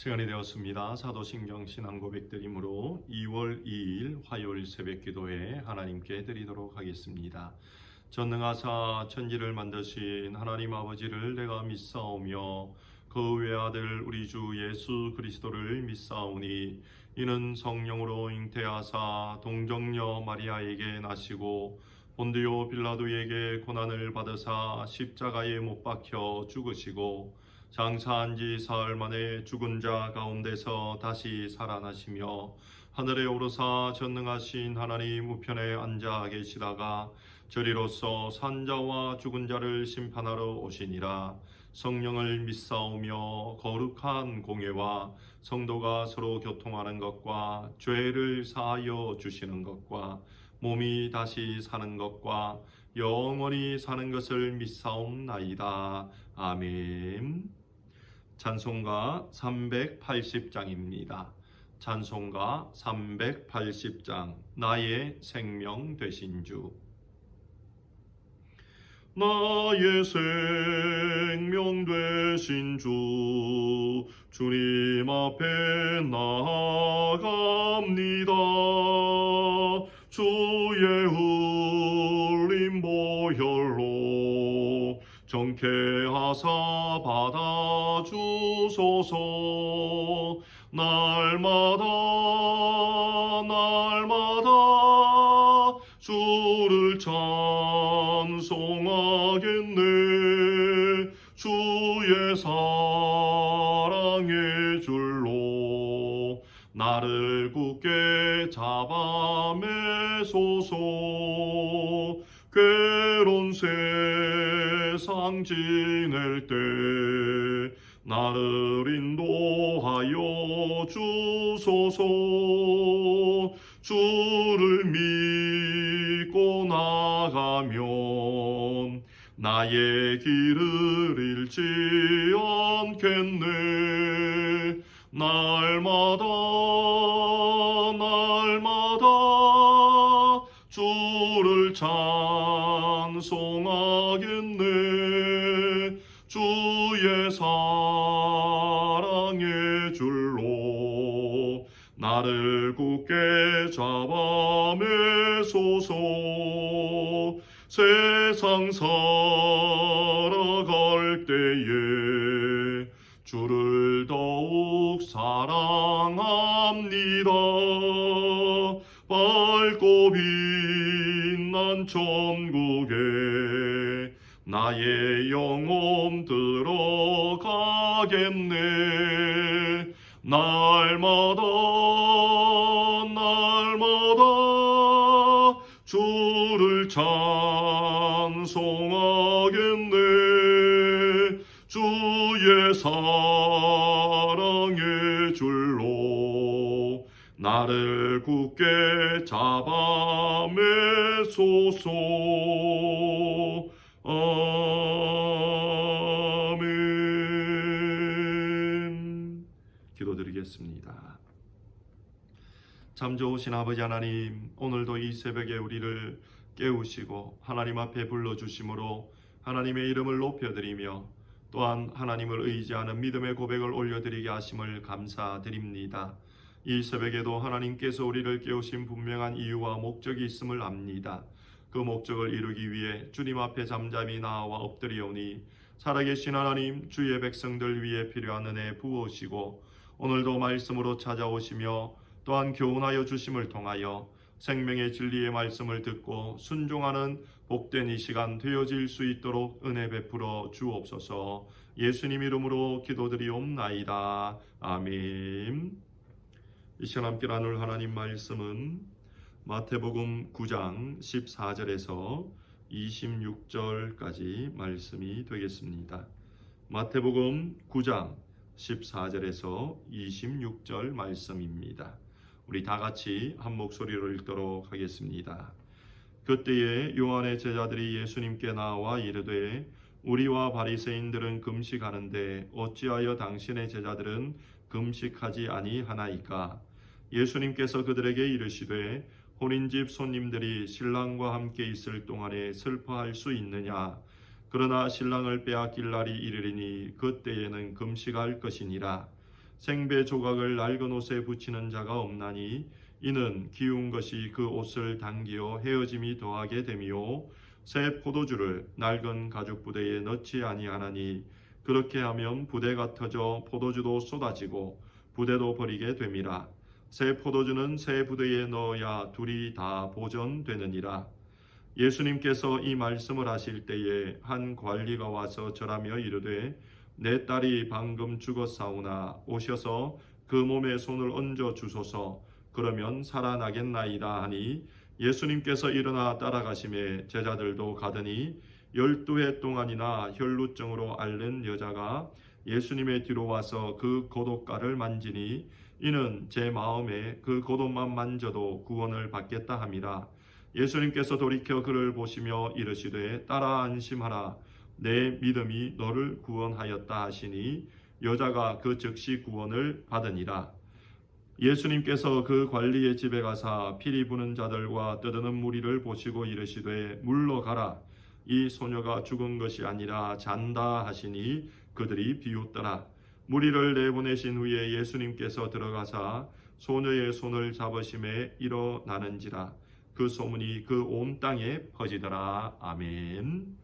시간이 되었습니다. 사도신경 신앙 고백드림으로 2월 2일 화요일 새벽 기도회 하나님께 드리도록 하겠습니다. 전능하사 천지를 만드신 하나님 아버지를 내가 믿사오며 그 외아들 우리 주 예수 그리스도를 믿사오니 이는 성령으로 잉태하사 동정녀 마리아에게 나시고 본디오 빌라도에게 고난을 받으사 십자가에 못 박혀 죽으시고 장사한 지 사흘 만에 죽은 자 가운데서 다시 살아나시며 하늘에 오르사 전능하신 하나님 우편에 앉아 계시다가 저리로서 산자와 죽은 자를 심판하러 오시니라. 성령을 믿사오며 거룩한 공예와 성도가 서로 교통하는 것과 죄를 사하여 주시는 것과 몸이 다시 사는 것과 영원히 사는 것을 믿사옵나이다. 아멘. 찬송가 380장입니다. 찬송가 380장 나의 생명 되신 주. 나의 생명 되신 주 주님 앞에 나아갑니다. 주의 흘린 보혈로 정케 하사 받아주소서. 날마다 주를 찬송하겠네. 주의 사랑의 줄로 나를 굳게 잡아 매소서. 괴로운 세상 지낼 때 나를 인도하여 주소서. 주를 믿고 나가면 나의 길을 잃지 않겠네. 날마다 주를 찬송하겠네. 주의 사랑의 줄로 나를 굳게 잡아 매소서. 세상 살아갈 때에 주를 더욱 사랑합니다. 밝고 빛난 천국에 나의 영혼 들어가겠네. 날마다 주를 찬송하겠네. 주의 사랑의 줄로 나를 굳게 잡아 매소서. 아멘. 기도드리겠습니다. 참 좋으신 아버지 하나님, 오늘도 이 새벽에 우리를 깨우시고 하나님 앞에 불러주심으로 하나님의 이름을 높여드리며 또한 하나님을 의지하는 믿음의 고백을 올려드리게 하심을 감사드립니다. 이 새벽에도 하나님께서 우리를 깨우신 분명한 이유와 목적이 있음을 압니다. 그 목적을 이루기 위해 주님 앞에 잠잠히 나와 엎드리오니 살아계신 하나님, 주의 백성들 위해 필요한 은혜 부으시고 오늘도 말씀으로 찾아오시며 또한 교훈하여 주심을 통하여 생명의 진리의 말씀을 듣고 순종하는 복된 이 시간 되어질 수 있도록 은혜 베풀어 주옵소서. 예수님 이름으로 기도드리옵나이다. 아멘. 이 시간 함께 나눌 하나님 말씀은 마태복음 9장 14절에서 26절까지 말씀이 되겠습니다. 마태복음 9장 14절에서 26절 말씀입니다. 우리 다 같이 한 목소리로 읽도록 하겠습니다. 그때에 요한의 제자들이 예수님께 나와 이르되 우리와 바리새인들은 금식하는데 어찌하여 당신의 제자들은 금식하지 아니하나이까? 예수님께서 그들에게 이르시되 혼인집 손님들이 신랑과 함께 있을 동안에 슬퍼할 수 있느냐? 그러나 신랑을 빼앗길 날이 이르리니 그때에는 금식할 것이니라. 생배 조각을 낡은 옷에 붙이는 자가 없나니 이는 기운 것이 그 옷을 당기어 헤어짐이 더하게 됨이요 새 포도주를 낡은 가죽 부대에 넣지 아니하나니 그렇게 하면 부대가 터져 포도주도 쏟아지고 부대도 버리게 됨이라. 새 포도주는 새 부대에 넣어야 둘이 다 보존되느니라. 예수님께서 이 말씀을 하실 때에 한 관리가 와서 절하며 이르되 내 딸이 방금 죽었사오나 오셔서 그 몸에 손을 얹어 주소서. 그러면 살아나겠나이다 하니 예수님께서 일어나 따라가심에 제자들도 가더니 12해 동안이나 혈루증으로 앓는 여자가 예수님의 뒤로 와서 그 고독가를 만지니 이는 제 마음에 그 고독만 만져도 구원을 받겠다 함이라. 예수님께서 돌이켜 그를 보시며 이르시되 딸아 안심하라 내 믿음이 너를 구원하였다 하시니 여자가 그 즉시 구원을 받으니라. 예수님께서 그 관리의 집에 가사 피리 부는 자들과 떠드는 무리를 보시고 이르시되 물러가라 이 소녀가 죽은 것이 아니라 잔다 하시니 그들이 비웃더라. 무리를 내보내신 후에 예수님께서 들어가사 소녀의 손을 잡으심에 일어나는지라. 그 소문이 그 온 땅에 퍼지더라. 아멘.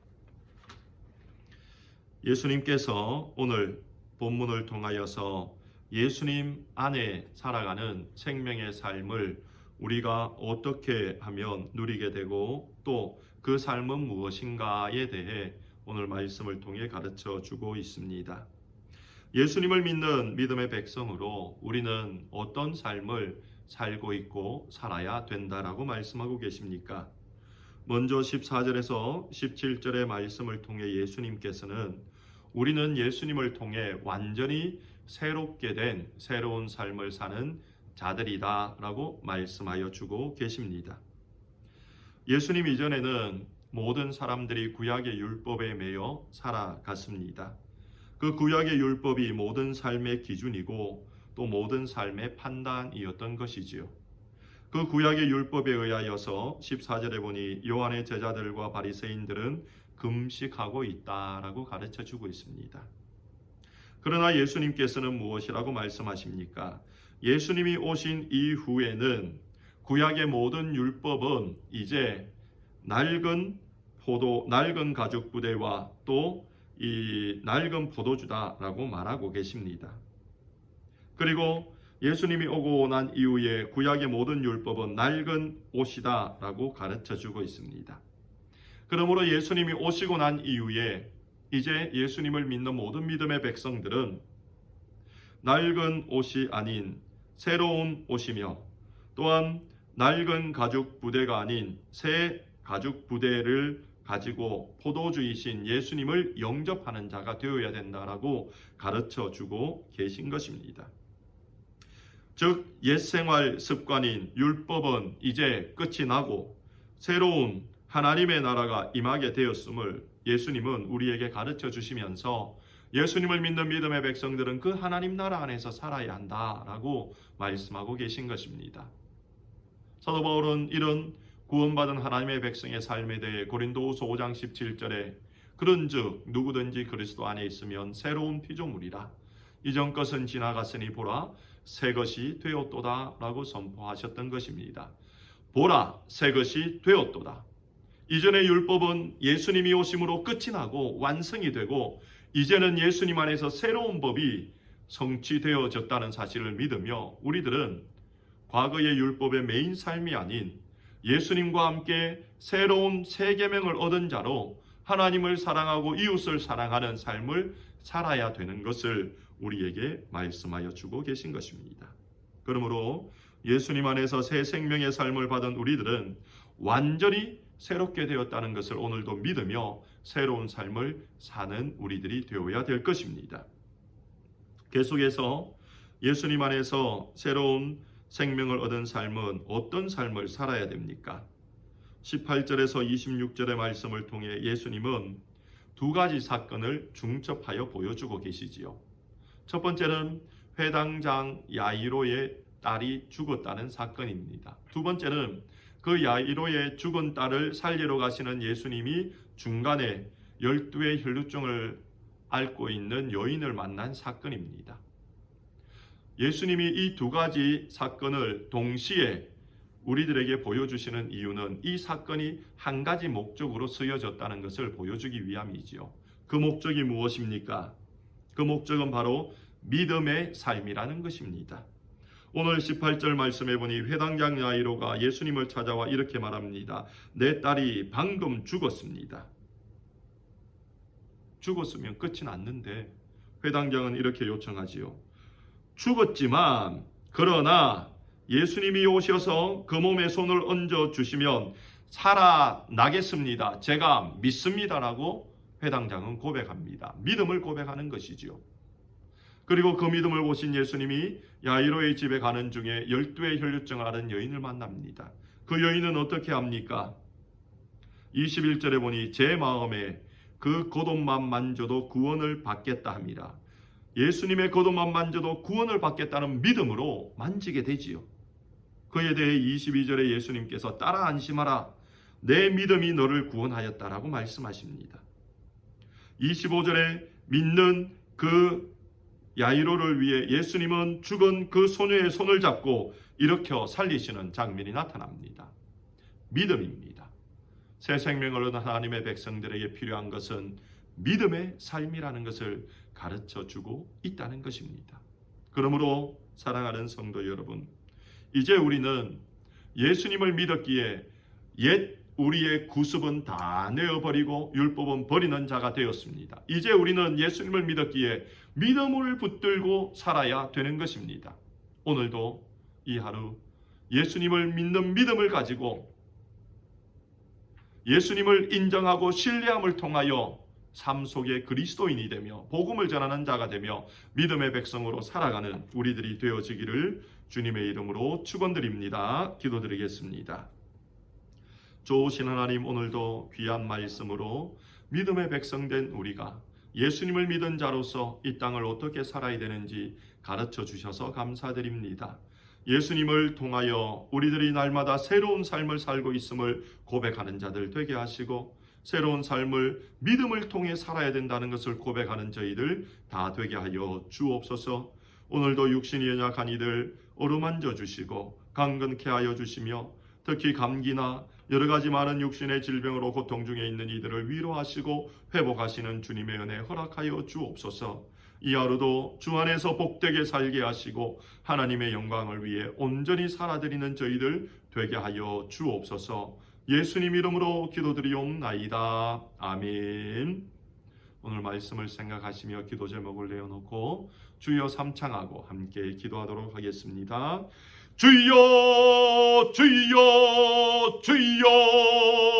예수님께서 오늘 본문을 통하여서 예수님 안에 살아가는 생명의 삶을 우리가 어떻게 하면 누리게 되고 또 그 삶은 무엇인가에 대해 오늘 말씀을 통해 가르쳐 주고 있습니다. 예수님을 믿는 믿음의 백성으로 우리는 어떤 삶을 살고 있고 살아야 된다라고 말씀하고 계십니까? 먼저 14절에서 17절의 말씀을 통해 예수님께서는 우리는 예수님을 통해 완전히 새롭게 된 새로운 삶을 사는 자들이다 라고 말씀하여 주고 계십니다. 예수님 이전에는 모든 사람들이 구약의 율법에 매여 살아갔습니다. 그 구약의 율법이 모든 삶의 기준이고 또 모든 삶의 판단이었던 것이지요. 그 구약의 율법에 의하여서 14절에 보니 요한의 제자들과 바리새인들은 금식하고 있다라고 가르쳐 주고 있습니다. 그러나 예수님께서는 무엇이라고 말씀하십니까? 예수님이 오신 이후에는 구약의 모든 율법은 이제 낡은 가죽 부대와 또 이 낡은 포도주다라고 말하고 계십니다. 그리고 예수님이 오고 난 이후에 구약의 모든 율법은 낡은 옷이다라고 가르쳐 주고 있습니다. 그러므로 예수님이 오시고 난 이후에 이제 예수님을 믿는 모든 믿음의 백성들은 낡은 옷이 아닌 새로운 옷이며 또한 낡은 가죽 부대가 아닌 새 가죽 부대를 가지고 포도주이신 예수님을 영접하는 자가 되어야 된다라고 가르쳐 주고 계신 것입니다. 즉 옛생활 습관인 율법은 이제 끝이 나고 새로운 하나님의 나라가 임하게 되었음을 예수님은 우리에게 가르쳐 주시면서 예수님을 믿는 믿음의 백성들은 그 하나님 나라 안에서 살아야 한다라고 말씀하고 계신 것입니다. 사도 바울은 이런 구원받은 하나님의 백성의 삶에 대해 고린도후서 5장 17절에 그런즉 누구든지 그리스도 안에 있으면 새로운 피조물이라 이전 것은 지나갔으니 보라 새 것이 되었도다 라고 선포하셨던 것입니다. 보라 새 것이 되었도다. 이전의 율법은 예수님이 오심으로 끝이 나고 완성이 되고 이제는 예수님 안에서 새로운 법이 성취되어졌다는 사실을 믿으며 우리들은 과거의 율법의 메인 삶이 아닌 예수님과 함께 새로운 새 계명을 얻은 자로 하나님을 사랑하고 이웃을 사랑하는 삶을 살아야 되는 것을 우리에게 말씀하여 주고 계신 것입니다. 그러므로 예수님 안에서 새 생명의 삶을 받은 우리들은 완전히 새롭게 되었다는 것을 오늘도 믿으며 새로운 삶을 사는 우리들이 되어야 될 것입니다. 계속해서 예수님 안에서 새로운 생명을 얻은 삶은 어떤 삶을 살아야 됩니까? 18절에서 26절의 말씀을 통해 예수님은 두 가지 사건을 중첩하여 보여주고 계시지요. 첫 번째는 회당장 야이로의 딸이 죽었다는 사건입니다. 두 번째는 그 야이로의 죽은 딸을 살리러 가시는 예수님이 중간에 12의 혈루증을 앓고 있는 여인을 만난 사건입니다. 예수님이 이 두 가지 사건을 동시에 우리들에게 보여주시는 이유는 이 사건이 한 가지 목적으로 쓰여졌다는 것을 보여주기 위함이지요. 그 목적이 무엇입니까? 그 목적은 바로 믿음의 삶이라는 것입니다. 오늘 18절 말씀해 보니 회당장 야이로가 예수님을 찾아와 이렇게 말합니다. 내 딸이 방금 죽었습니다. 죽었으면 끝이 났는데 회당장은 이렇게 요청하지요. 죽었지만 그러나 예수님이 오셔서 그 몸에 손을 얹어 주시면 살아나겠습니다. 제가 믿습니다라고 회당장은 고백합니다. 믿음을 고백하는 것이지요. 그리고 그 믿음을 보신 예수님이 야이로의 집에 가는 중에 12의 혈류증을 앓은 여인을 만납니다. 그 여인은 어떻게 합니까? 21절에 보니 제 마음에 그 겉옷만 만져도 구원을 받겠다 함이라. 예수님의 겉옷만 만져도 구원을 받겠다는 믿음으로 만지게 되지요. 그에 대해 22절에 예수님께서 따라 안심하라. 내 믿음이 너를 구원하였다라고 말씀하십니다. 25절에 믿는 그 야이로를 위해 예수님은 죽은 그 소녀의 손을 잡고 일으켜 살리시는 장면이 나타납니다. 믿음입니다. 새 생명을 얻은 하나님의 백성들에게 필요한 것은 믿음의 삶이라는 것을 가르쳐주고 있다는 것입니다. 그러므로 사랑하는 성도 여러분, 이제 우리는 예수님을 믿었기에 옛 우리의 구습은 다 내어버리고 율법은 버리는 자가 되었습니다. 이제 우리는 예수님을 믿었기에 믿음을 붙들고 살아야 되는 것입니다. 오늘도 이 하루 예수님을 믿는 믿음을 가지고 예수님을 인정하고 신뢰함을 통하여 삶 속에 그리스도인이 되며 복음을 전하는 자가 되며 믿음의 백성으로 살아가는 우리들이 되어지기를 주님의 이름으로 축원드립니다. 기도드리겠습니다. 좋으신 하나님, 오늘도 귀한 말씀으로 믿음의 백성된 우리가 예수님을 믿은 자로서 이 땅을 어떻게 살아야 되는지 가르쳐 주셔서 감사드립니다. 예수님을 통하여 우리들이 날마다 새로운 삶을 살고 있음을 고백하는 자들 되게 하시고 새로운 삶을 믿음을 통해 살아야 된다는 것을 고백하는 저희들 다 되게 하여 주옵소서. 오늘도 육신이 연약한 이들 어루만져 주시고 강건케 하여 주시며 특히 감기나 여러 가지 많은 육신의 질병으로 고통 중에 있는 이들을 위로하시고 회복하시는 주님의 은혜 허락하여 주옵소서. 이 하루도 주 안에서 복되게 살게 하시고 하나님의 영광을 위해 온전히 살아드리는 저희들 되게 하여 주옵소서. 예수님 이름으로 기도드리옵나이다. 아멘. 오늘 말씀을 생각하시며 기도 제목을 내어놓고 주여 삼창하고 함께 기도하도록 하겠습니다. 주여 주여 주여.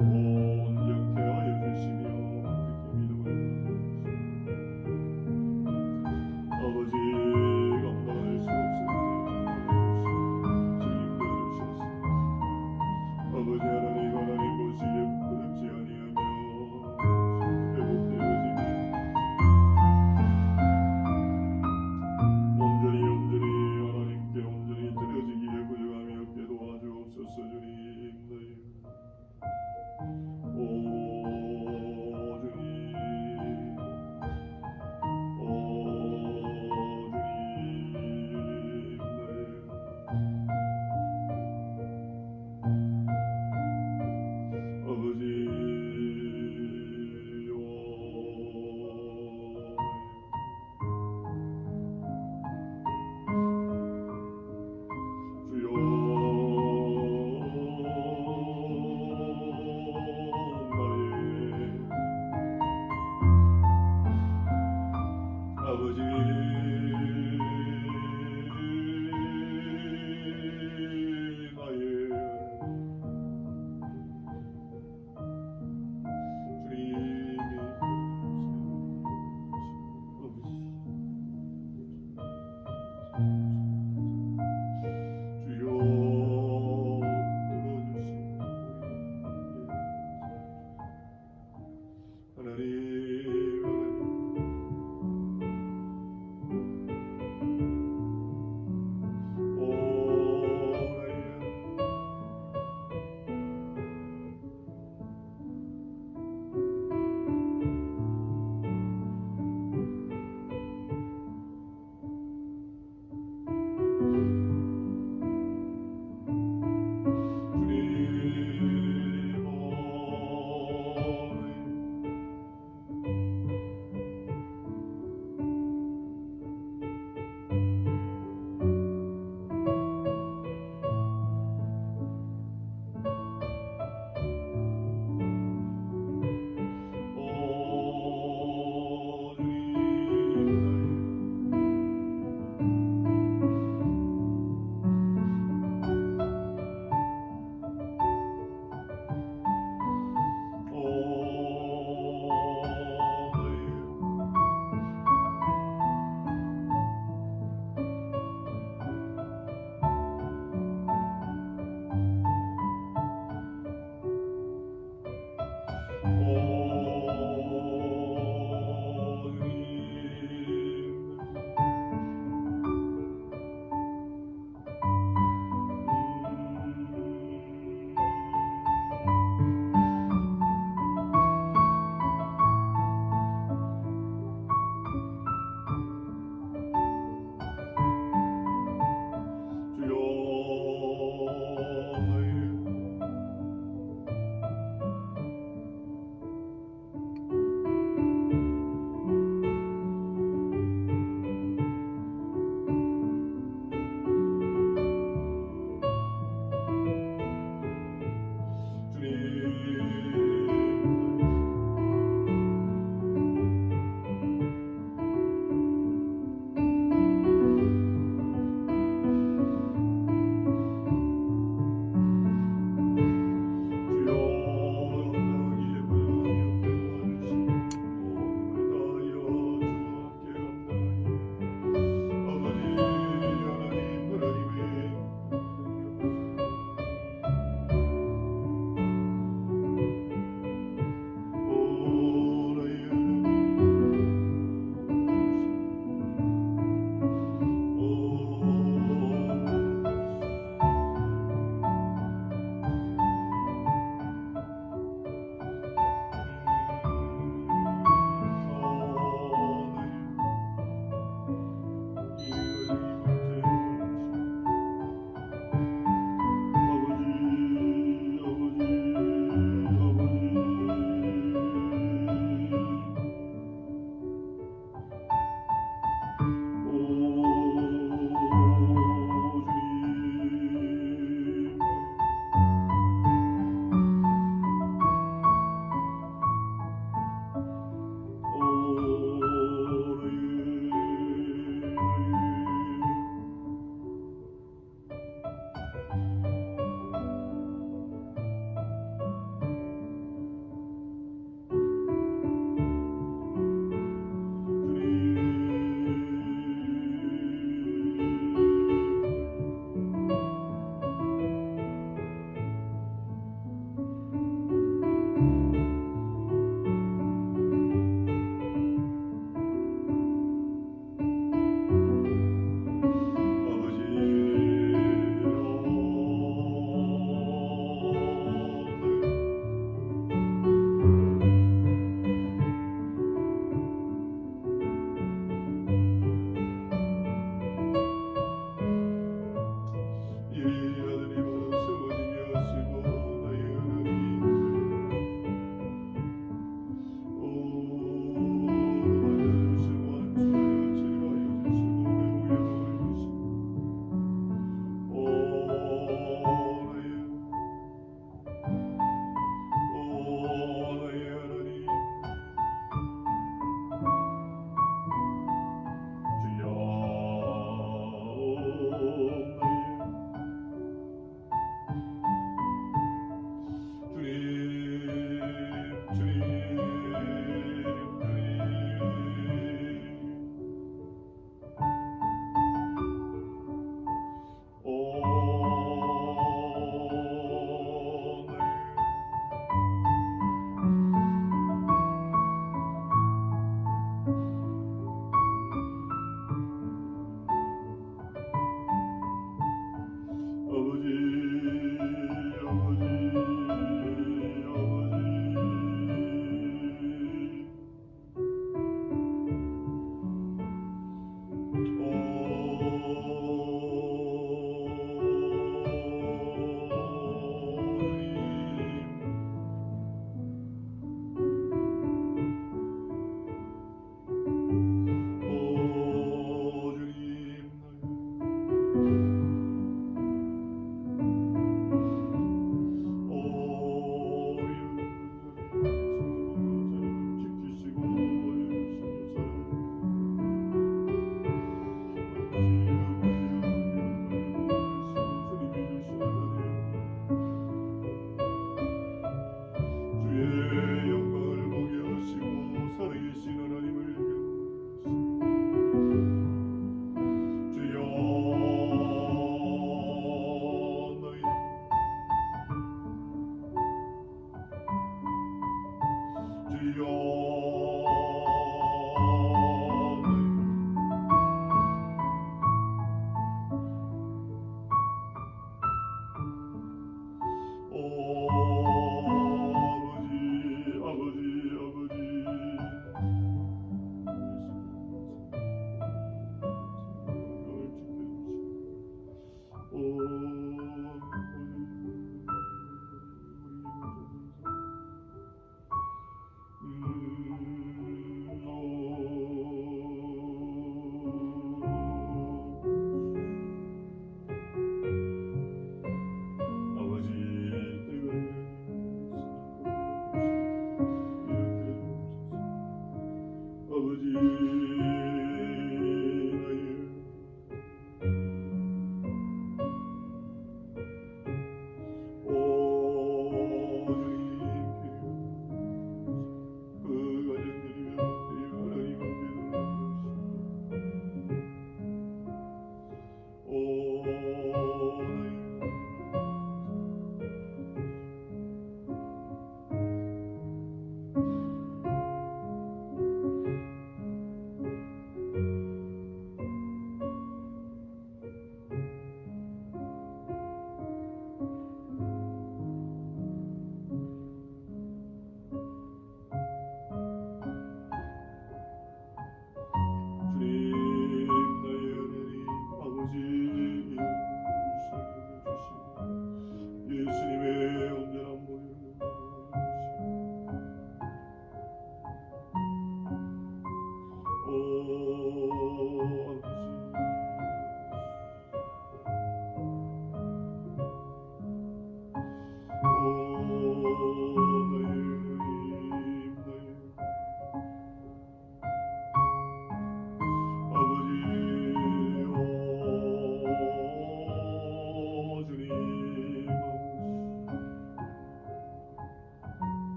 온전케 하여 주시며 특히 믿음을 아버지 감당할 수 없을 때 주님도 주셨습니다. 아버지 하나님 보시기에 부끄럽지 아니하며 회복되어지며 온전히 하나님께 온전히 드려지기에 구정하며 도와주옵소서. 주님 오 주님 오 주님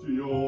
주여